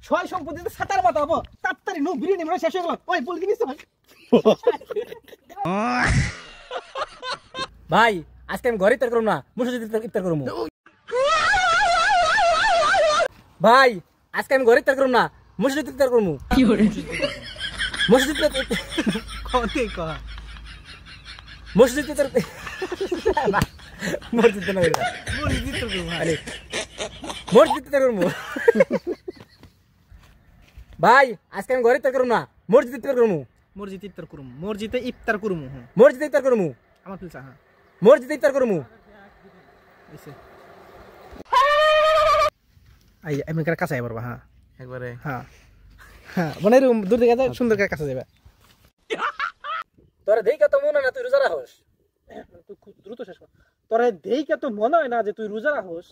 ছয় সম্পত্তিতে সাতার বাতাবো তাড়াতাড়ি নো বিরিয়ানি মানে শেষ হয়ে গেল ওই বল দিবি ভাই আজকে আমি ঘরে ইফতার করব না মসজিদে ইফতার করব ভাই আজকে আমি ঘরে ইফতার করব না মসজিদে ইফতার করব কি করে মসজিদে কোতে কহ মসজিদে ইফতার মসজিদে না মসজিদ তো আরে মসজিদে ইফতার করব ভাই আজকে আমি ঘরে ইফতার করব না মসজিদে ইফতার করব মসজিদে ইফতার করুম মসজিদে ইফতার করুম মসজিদে ইফতার করব আমার পিলসা হ্যাঁ মসজিদে ইফতার করব এসে আই আমি কাছে আইবার হ্যাঁ একবারে হ্যাঁ হ্যাঁ মানে দূর থেকে যায় সুন্দর করে কাছে যাবে তোরা দেইকা তো মনে না তুই রোজা রাখস তুই খুব দ্রুত শেষ কর তোরে দেইকা তো মনে হয় না যে তুই রোজা রাখস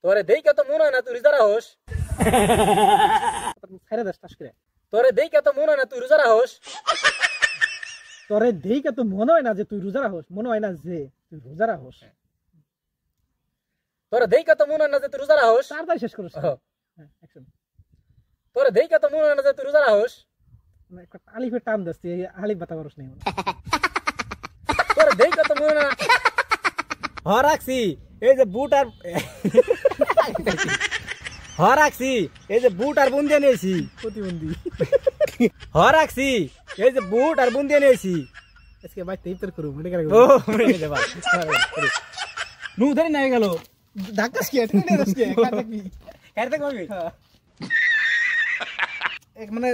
তোরে দেইকা তো মনে হয় না তুই রোজা রাখস ছেড়ে দাস টাস করে তোরে দেইকা তো মনে হয় না তুই রোজা রাখস তোরে দেইকা তো মনে হয় না যে তুই রোজা রাখস মনে হয় না যে তুই রোজা রাখস তোরে দেইকা তো মনে হয় না যে তুই রোজা রাখস তাড়াতাড়ি শেষ করছ হ্যাঁ অ্যাকশন তোরে দেইকা তো মনে হয় না যে তুই রোজা রাখস মানে একটা আলিফের টান দাস তুই আলিফ বাতা করছ নাই তোরে দেইকা তো মনে হয় না রাখছি এই যে বুট আর রাখছি এই যে বুট আর বুন্দিয়া নিয়েছি প্রতিবন্ধী রাখছি এই যে বুট আর বুন্দিয়া নিয়েছি আজকে বাইতে ইফতার করব মনে করে ও মরে গেছে ভাই নু ধরে নাই গেল ধাক্কাস কি তুই দাস কি কাটা কি কাটতে কবি এক মানে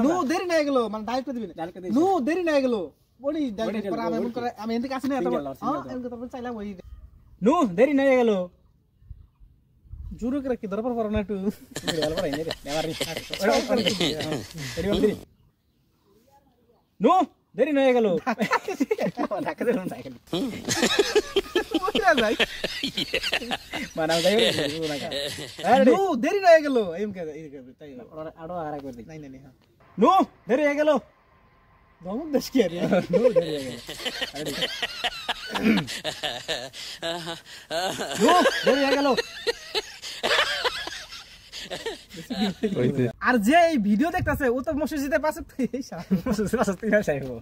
নু দেরি না গেল মানে ডাইরেক্ট দিবি না নু দেরি না গেল বলি ডাইরেক্ট পর আমি মন করে আমি এদিকে আসি না তো হ্যাঁ এমন কথা বল চাইলাম ওই নু দেরি নাই গেল জুরু করে কি দরবার পর না একটু গেল পরে নে রে নেবার নি নু দেরি নাই গেল ধাক্কা দিলাম না গেল ওরা যাই মানাও যাই নু দেরি না গেল এম কে তাই আরো আর একবার দেই নাই নাই হ্যাঁ নু দেরি হয়ে গেল দমক দেশ কি আর নু দেরি হয়ে গেল নু দেরি হয়ে গেল আর যে এই ভিডিও দেখতাছে ও তো মসজিদের পাশে মসজিদের পাশে তুই আসাইবো